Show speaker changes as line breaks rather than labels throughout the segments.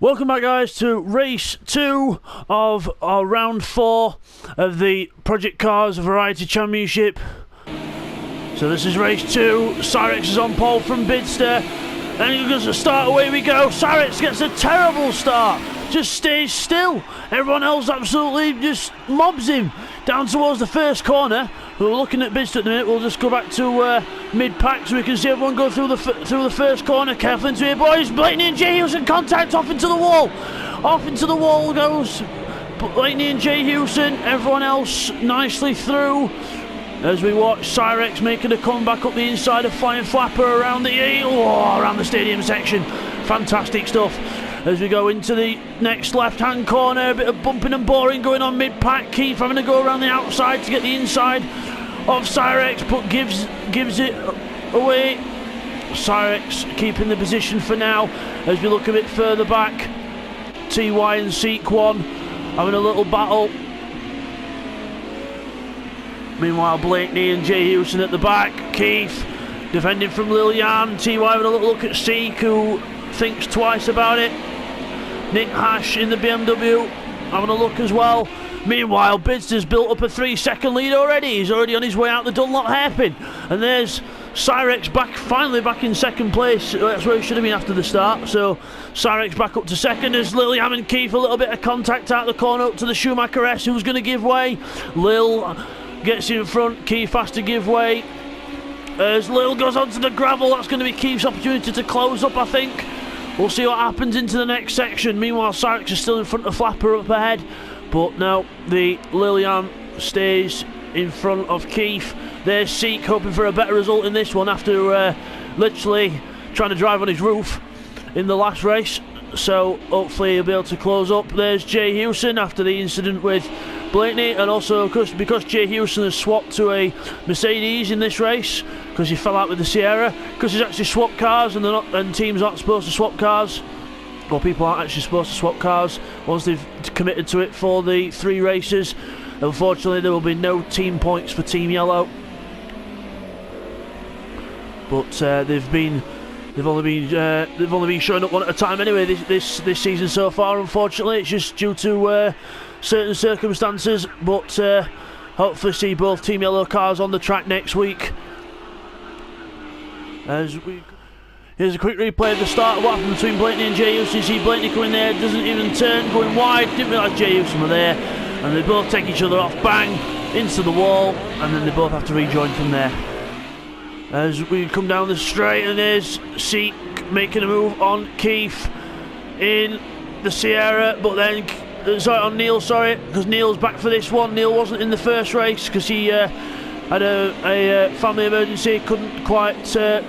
Welcome back, guys, to race 2 of our round 4 of the Project Cars Variety Championship. So this is race 2. Cyrex is on pole from Bidzster, and he goes to start. Away we go. Cyrex gets a terrible start, just stays still. Everyone else absolutely just mobs him down towards the first corner. We're looking at Bidzster at the minute. We'll just go back to mid-pack so we can see everyone go through the first corner. Careful into here, boys. Blakeney and Jay Hewson contact, off into the wall. Off into the wall goes Blakeney and Jay Hewson. Everyone else nicely through as we watch Cyrex making a comeback up the inside of Flying Flapper around the stadium section. Fantastic stuff. As we go into the next left-hand corner, a bit of bumping and boring going on mid-pack. Keith having to go around the outside to get the inside of Cyrex, but gives it away. Cyrex keeping the position for now. As we look a bit further back, TY and Seek 1 having a little battle. Meanwhile, Blakeney and Jay Hewson at the back. Keith defending from Lillian. TY having a little look at Seek, who thinks twice about it. Nick Hash in the BMW having a look as well. Meanwhile, Bidzster's built up a 3-second lead already. He's already on his way out the Dunlop hairpin. And there's Cyrex finally back in second place. That's where he should have been after the start. So Cyrex back up to second as Lillian and Keith a little bit of contact out the corner up to the Schumacher S, who's going to give way. Lil gets in front. Keith has to give way. As Lil goes onto the gravel, that's going to be Keith's opportunity to close up, I think. We'll see what happens into the next section. Meanwhile, Cyrex is still in front of Flapper up ahead. But now the Lillian stays in front of Keith. There's Seek hoping for a better result in this one after literally trying to drive on his roof in the last race. So hopefully he'll be able to close up. There's Jay Hewson after the incident with Blakeney, and also because Jay Hewson has swapped to a Mercedes in this race because he fell out with the Sierra, because he's actually swapped cars and teams aren't supposed to swap cars, or people aren't actually supposed to swap cars once they've committed to it for the 3 races. Unfortunately, there will be no team points for Team Yellow, but they've only been showing up one at a time anyway this season so far. Unfortunately, it's just due to certain circumstances, but hopefully see both Team Yellow cars on the track next week. Here's a quick replay of the start of what happened between Blakeney and Jay Hewson. You see Blakeney coming there, doesn't even turn, going wide, didn't realise Jay Hewson were there, and they both take each other off, bang, into the wall, and then they both have to rejoin from there. As we come down the straight, and there's Seek making a move on Keith in the Sierra, but then on Neil, because Neil's back for this one. Neil wasn't in the first race because he had a family emergency, couldn't quite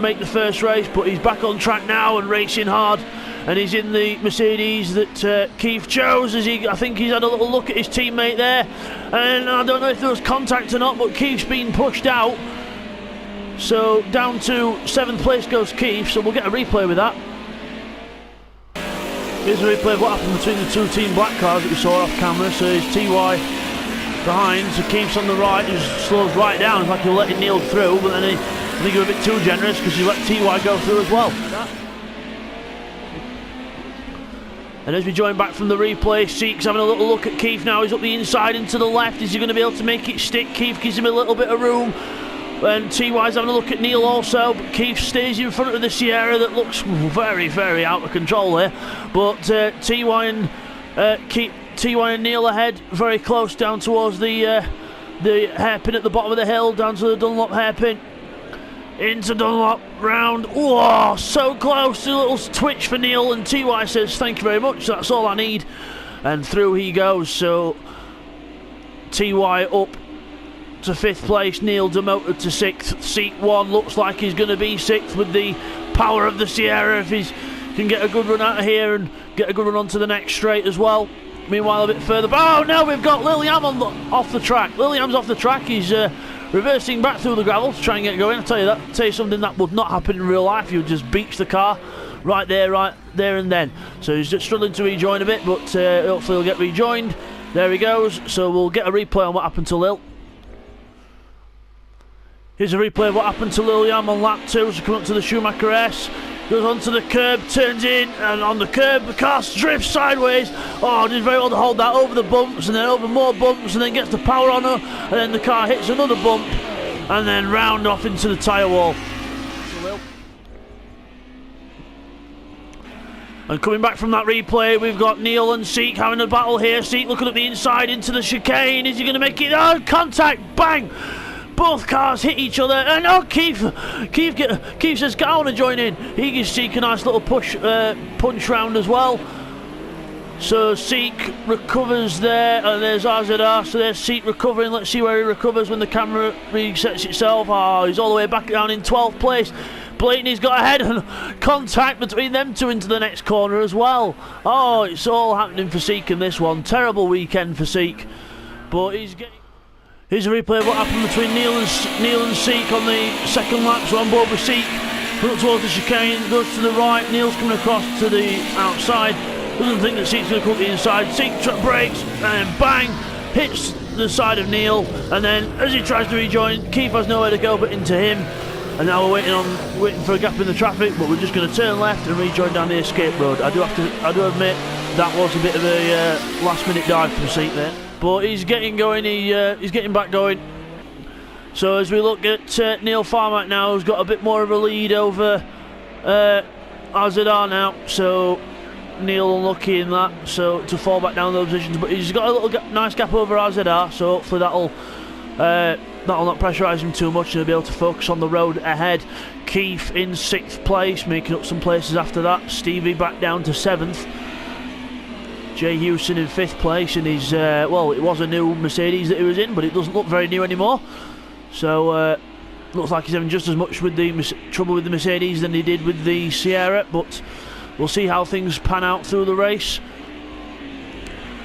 make the first race, but he's back on track now and racing hard, and he's in the Mercedes that Keith chose. I think he's had a little look at his teammate there, and I don't know if there was contact or not, but Keith's been pushed out, so down to 7th place goes Keith. So we'll get a replay with that. Here's a replay of what happened between the 2 Team Black cars that we saw off camera. So it's TY behind, so Keith's on the right, he just slows right down. It's like he'll let Neil through, but then I think he was a bit too generous because he let TY go through as well. And as we join back from the replay, Seek's having a little look at Keith now. He's up the inside and to the left. Is he going to be able to make it stick? Keith gives him a little bit of room. And TY's having a look at Neil also, but Keith stays in front of the Sierra that looks very, very out of control here. But TY and Neil ahead, very close down towards the hairpin at the bottom of the hill, down to the Dunlop hairpin. Into Dunlop, round, whoa, so close, a little twitch for Neil, and TY says thank you very much, that's all I need. And through he goes, so TY up to 5th place, Neil demoted to 6th. Seek 1 looks like he's going to be 6th with the power of the Sierra if he can get a good run out of here and get a good run onto the next straight as well. Meanwhile, a bit further back, oh no, we've got Lillian off the track. Lillian's off the track, he's reversing back through the gravel to try and get going. I'll tell you something that would not happen in real life. You would just beach the car right there and then. So he's just struggling to rejoin a bit, but hopefully he'll get rejoined. There he goes, so we'll get a replay on what happened to Lil. Here's a replay of what happened to Lillian on lap 2 as we come up to the Schumacher S. goes onto the curb, turns in, and on the curb the car drifts sideways. Oh, did very well to hold that over the bumps, and then over more bumps, and then gets the power on her, and then the car hits another bump, and then round off into the tyre wall. And coming back from that replay, we've got Neil and Seek having a battle here. Seek looking at the inside into the chicane. Is he going to make it? Oh, contact! Bang! Both cars hit each other. And oh, Keith says, "Get on and join in." He gives Seek a nice little punch round as well. So Seek recovers there, and there's RZR. So there's Seek recovering. Let's see where he recovers when the camera resets itself. Oh, he's all the way back down in 12th place. Blakeney's got ahead, and contact between them two into the next corner as well. Oh, it's all happening for Seek in this one. Terrible weekend for Seek, but he's getting. Here's a replay of what happened between Neil and Seek on the second lap. So on board with Seek, up towards the chicane, goes to the right. Neil's coming across to the outside. Doesn't think that Seek's going to come up the inside. Seek brakes and bang, hits the side of Neil, and then as he tries to rejoin, Keith has nowhere to go but into him. And now we're waiting for a gap in the traffic, but we're just going to turn left and rejoin down the escape road. I do admit that was a bit of a last-minute dive from Seek there, but he's getting going. He's getting back going. So as we look at Neil Farmack now, who's got a bit more of a lead over RZR now. So Neil unlucky in that, so to fall back down those positions, but he's got a little nice gap over RZR. So hopefully that'll not pressurise him too much, and he'll be able to focus on the road ahead. Keith in 6th place, making up some places after that. Stevie back down to 7th. Jay Hewson in 5th place, and he's well, it was a new Mercedes that he was in, but it doesn't look very new anymore. So looks like he's having just as much with the trouble with the Mercedes than he did with the Sierra, but we'll see how things pan out through the race.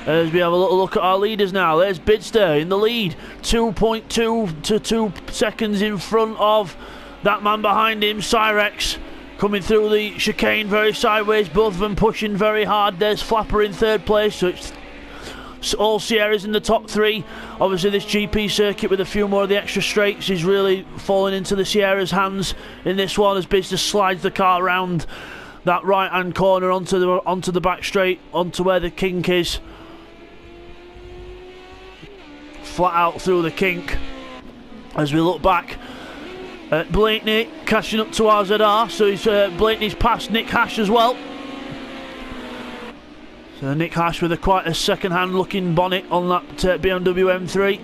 As we have a little look at our leaders now, there's Bidzster in the lead, 2.2 to 2 seconds in front of that man behind him, Cyrex, coming through the chicane very sideways, both of them pushing very hard. There's Flapper in 3rd place, so it's all Sierras in the top 3. Obviously this GP circuit with a few more of the extra straights is really falling into the Sierra's hands in this one, as Bidzster slides the car around that right hand corner onto the back straight, onto where the kink is. Flat out through the kink. As we look back at Blakeney catching up to RZR, so he's Blakeney's passed Nick Hash as well. So Nick Hash with quite a second-hand looking bonnet on that BMW M3.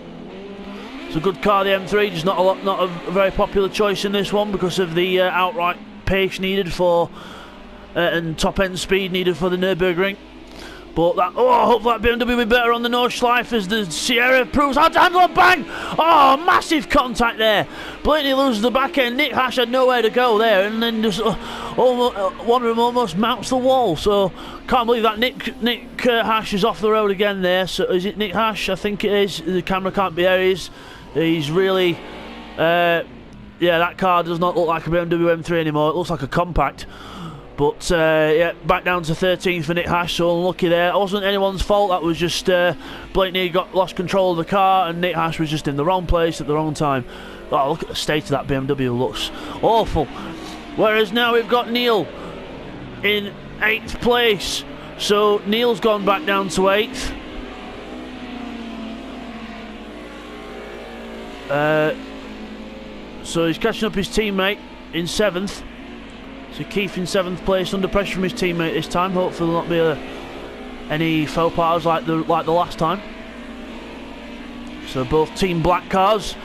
It's a good car, the M3, just not a very popular choice in this one because of the outright pace needed for and top end speed needed for the Nurburgring. But hopefully that BMW will be better on the Nordschleife as the Sierra proves how to handle a bang. Oh, massive contact there. Blakeney loses the back end. Nick Hash had nowhere to go there, and then just one of them almost mounts the wall. So can't believe that Nick Hash is off the road again there. So is it Nick Hash? I think it is. The camera can't be there. He's really yeah, that car does not look like a BMW M3 anymore. It looks like a compact. But yeah, back down to 13th for Nick Hash, so unlucky there. It wasn't anyone's fault, that was just Blakeney lost control of the car and Nick Hash was just in the wrong place at the wrong time. Oh, look at the state of that BMW, looks awful. Whereas now we've got Neil in 8th place. So Neil's gone back down to 8th. So he's catching up his teammate in 7th. So Keith in 7th place, under pressure from his teammate this time. Hopefully there'll not be any faux pas like the last time. So both Team Black cars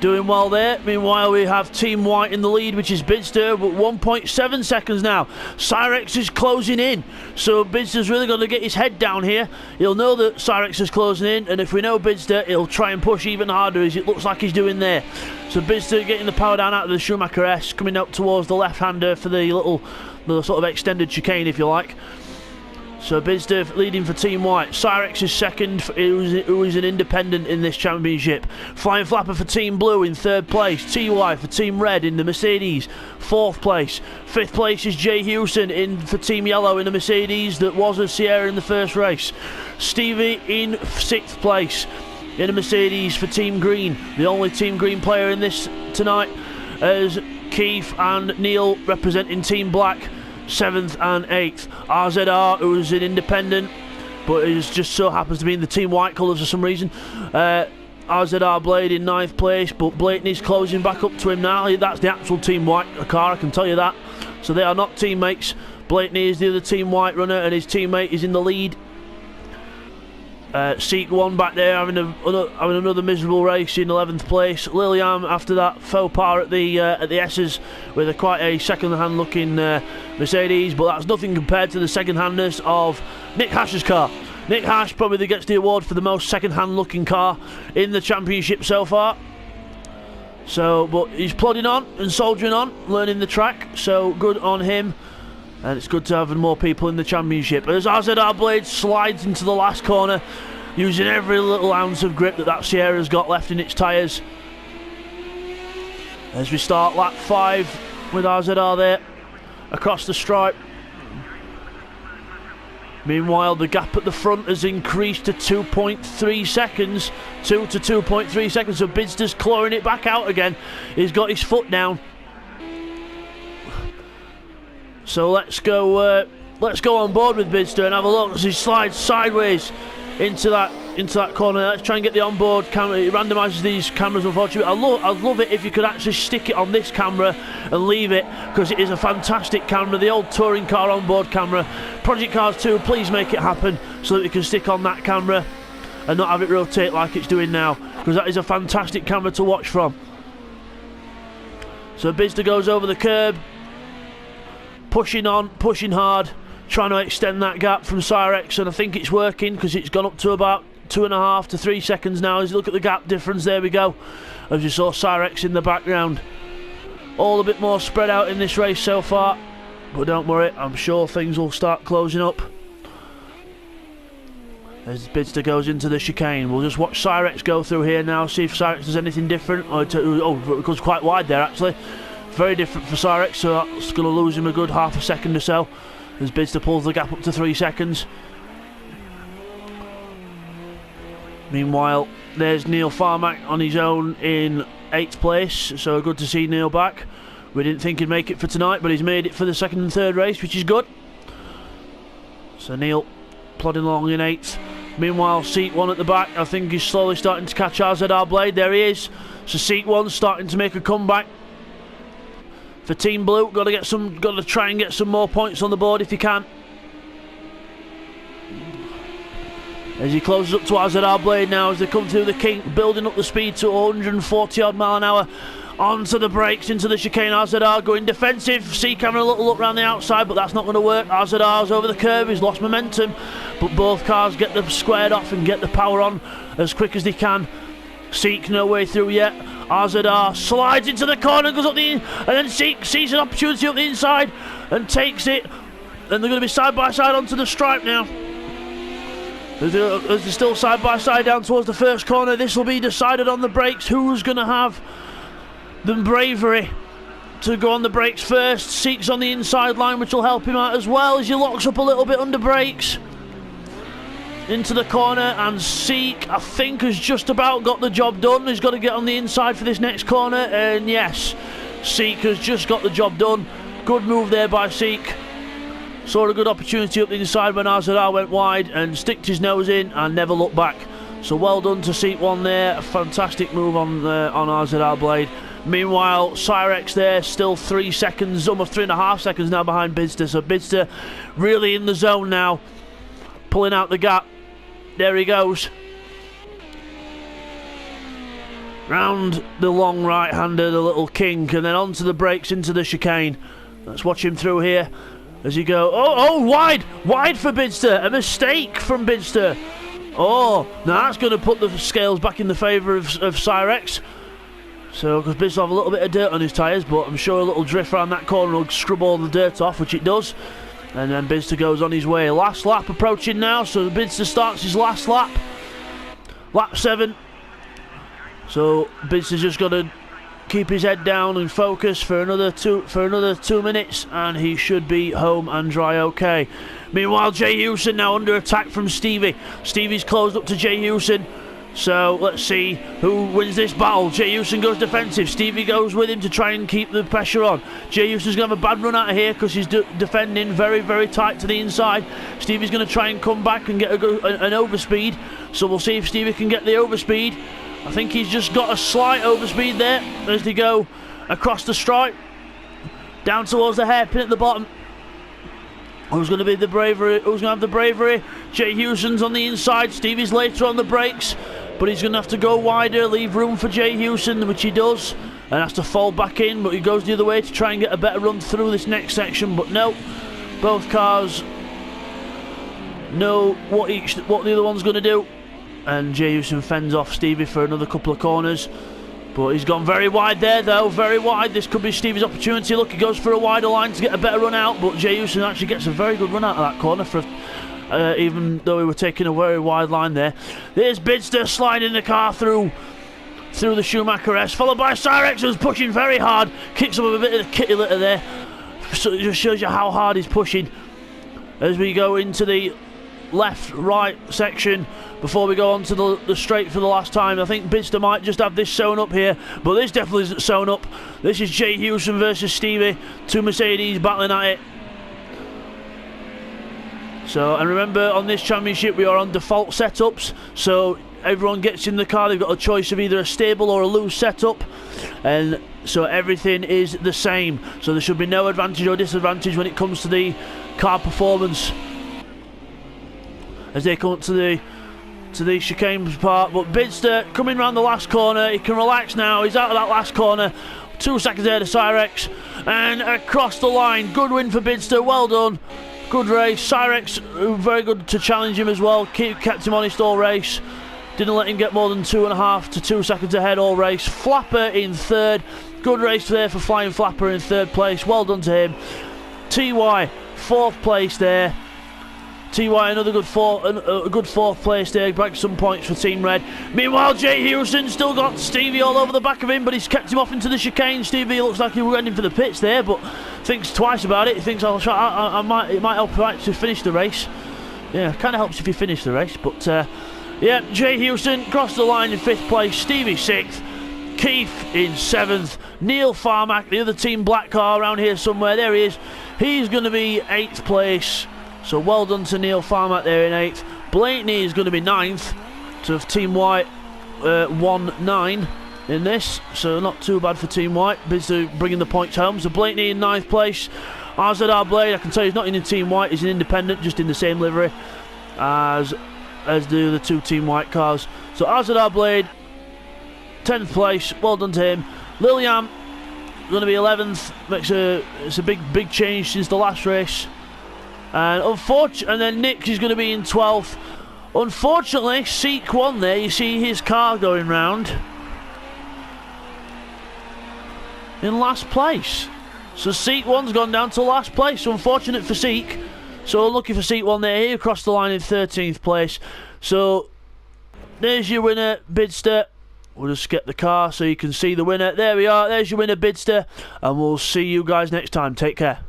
doing well there. Meanwhile we have Team White in the lead, which is Bidzster, but 1.7 seconds now. Cyrex is closing in, so Bidzster's really got to get his head down here. He'll know that Cyrex is closing in, and if we know Bidzster, he'll try and push even harder, as it looks like he's doing there. So Bidzster getting the power down out of the Schumacher S, coming up towards the left-hander for the sort of extended chicane, if you like. So Bidzster leading for Team White. Cyrex is second, who is an independent in this championship. Flying Flapper for Team Blue in 3rd place. TY for Team Red in the Mercedes, 4th place. 5th place is Jay Hewson in for Team Yellow in the Mercedes that was a Sierra in the first race. Stevie in 6th place in a Mercedes for Team Green, the only Team Green player in this tonight, as Keith and Neil representing Team Black, 7th and 8th. RZR, who's an independent, but he just so happens to be in the Team White colours for some reason. RZR Blade in 9th place, but Blakeney's closing back up to him now. That's the actual Team White car, I can tell you that. So they are not teammates. Blakeney is the other Team White runner, and his teammate is in the lead. Seek one back there having another miserable race in 11th place. Lilian after that faux pas at the S's with quite a second-hand looking Mercedes, but that's nothing compared to the second-handness of Nick Hash's car. Nick Hash probably gets the award for the most second-hand looking car in the championship so far. So, but he's plodding on and soldiering on, learning the track, so good on him. And it's good to have more people in the championship. As RZR Blade slides into the last corner, using every little ounce of grip that Sierra's got left in its tyres. As we start lap 5 with RZR there, across the stripe. Meanwhile, the gap at the front has increased to 2.3 seconds. 2 to 2.3 seconds, so Bidzster's clawing it back out again. He's got his foot down. So let's go on board with Bidzster and have a look as he slides sideways into that corner. Let's try and get the onboard camera. It randomises these cameras, unfortunately. I'd love it if you could actually stick it on this camera and leave it, because it is a fantastic camera, the old touring car onboard camera. Project Cars 2, please make it happen so that we can stick on that camera and not have it rotate like it's doing now, because that is a fantastic camera to watch from. So Bidzster goes over the curb, pushing on, pushing hard, trying to extend that gap from Cyrex, and I think it's working because it's gone up to about 2.5 to 3 seconds now. As you look at the gap difference, there we go, as you saw Cyrex in the background. All a bit more spread out in this race so far, but don't worry, I'm sure things will start closing up as Bidzster goes into the chicane. We'll just watch Cyrex go through here now, see if Cyrex does anything different. Oh, it goes quite wide there actually. Very different for Cyrex, so that's going to lose him a good half a second or so as Bidzster pulls the gap up to 3 seconds. Meanwhile, there's Neil Farmack on his own in 8th place, so good to see Neil back. We didn't think he'd make it for tonight, but he's made it for the 2nd and 3rd race, which is good. So Neil plodding along in 8th. Meanwhile, Seat 1 at the back, I think he's slowly starting to catch RZR Blade. There he is. So Seat 1's starting to make a comeback for Team Blue. Got to try and get some more points on the board if you can. As he closes up to RZR Blade now, as they come through the kink, building up the speed to 140 odd mile an hour. Onto the brakes, into the chicane. RZR going defensive. Seek having a little look around the outside, but that's not going to work. RZR's over the curve, he's lost momentum, but both cars get them squared off and get the power on as quick as they can. Seek no way through yet. RZR slides into the corner, goes up and then Seek sees an opportunity up the inside and takes it, and they're going to be side by side onto the stripe now. As they're still side by side down towards the first corner, this will be decided on the brakes. Who's going to have the bravery to go on the brakes first? Seek's on the inside line, which will help him out as well as he locks up a little bit under brakes into the corner, and Seek, I think, has just about got the job done. He's got to get on the inside for this next corner, and yes, Seek has just got the job done. Good move there by Seek. Saw a good opportunity up the inside when RZR went wide and sticked his nose in and never looked back. So well done to Seek 1 there. A fantastic move on RZR Blade. Meanwhile, Cyrex there, still 3 seconds, almost 3.5 seconds now behind Bidzster. So Bidzster really in the zone now, pulling out the gap. There he goes. Round the long right-hander, the little kink, and then onto the brakes into the chicane. Let's watch him through here as he go. Oh, wide for Bidzster. A mistake from Bidzster. Oh, now that's going to put the scales back in the favour of Cyrex. So, because Bidzster will have a little bit of dirt on his tyres, but I'm sure a little drift around that corner will scrub all the dirt off, which it does. And then Bidzster goes on his way. Last lap approaching now, so Bidzster starts his last lap. Lap 7. So Bidzster's just got to keep his head down and focus for another 2 minutes, and he should be home and dry okay. Meanwhile, Jay Hewson now under attack from Stevie. Stevie's closed up to Jay Hewson. So let's see who wins this battle. Jay Houston goes defensive. Stevie goes with him to try and keep the pressure on. Jay Houston's going to have a bad run out of here because he's defending very, very tight to the inside. Stevie's going to try and come back and get an overspeed. So we'll see if Stevie can get the overspeed. I think he's just got a slight overspeed there as they go across the stripe. Down towards the hairpin at the bottom. Who's going to be the bravery? Who's going to have the bravery? Jay Houston's on the inside. Stevie's later on the brakes. But he's going to have to go wider, leave room for Jay Houston, which he does. And has to fall back in, but he goes the other way to try and get a better run through this next section. But no, both cars know what the other one's going to do. And Jay Houston fends off Stevie for another couple of corners. But he's gone very wide there, though, very wide. This could be Stevie's opportunity. Look, he goes for a wider line to get a better run out, but Jay Houston actually gets a very good run out of that corner, even though we were taking a very wide line there. There's Bidzster sliding the car through the Schumacher S, followed by Cyrex, who's pushing very hard. Kicks up a bit of the kitty litter there. So it just shows you how hard he's pushing as we go into the left-right section before we go on to the straight for the last time. I think Bidzster might just have this sewn up here, but this definitely isn't sewn up. This is Jay Houston versus Stevie, two Mercedes battling at it. So, and remember, on this championship we are on default setups, so everyone gets in the car, they've got a choice of either a stable or a loose setup, and so everything is the same, so there should be no advantage or disadvantage when it comes to the car performance as they come up to the chicane part. But Bidzster coming round the last corner, he can relax now, he's out of that last corner, 2 seconds ahead of Cyrex, and across the line. Good win for Bidzster, well done, good race. Cyrex, very good to challenge him as well, kept him honest all race, didn't let him get more than 2.5 to 2 seconds ahead all race. Flapper in third, good race there for Flying Flapper in third place, well done to him. TY, fourth place there. TY another good fourth place there, back some points for Team Red. Meanwhile, Jay Houston still got Stevie all over the back of him, but he's kept him off into the chicane. Stevie looks like he was heading for the pits there, but thinks twice about it. He thinks it might help right to finish the race. Yeah, kind of helps if you finish the race, but yeah, Jay Houston crossed the line in 5th place, Stevie 6th, Keith in 7th, Neil Farmack, the other Team Black car around here somewhere, there he is. He's going to be 8th place. So well done to Neil Farmack there in 8th. Blakeney is going to be 9th. So Team White 1-9 in this. So not too bad for Team White. Busy bringing the points home. So Blakeney in 9th place. RZR Blade, I can tell you he's not in the Team White. He's an independent, just in the same livery as do the 2 Team White cars. So RZR Blade 10th place. Well done to him. Lilian going to be 11th. It's a big change since the last race. And then Nick is going to be in 12th. Unfortunately, Seek won there. You see his car going round in last place. So Seek 1's gone down to last place. So unfortunate for Seek. So unlucky for Seek 1 there. He across the line in 13th place. So there's your winner, Bidzster. We'll just get the car so you can see the winner. There we are. There's your winner, Bidzster. And we'll see you guys next time. Take care.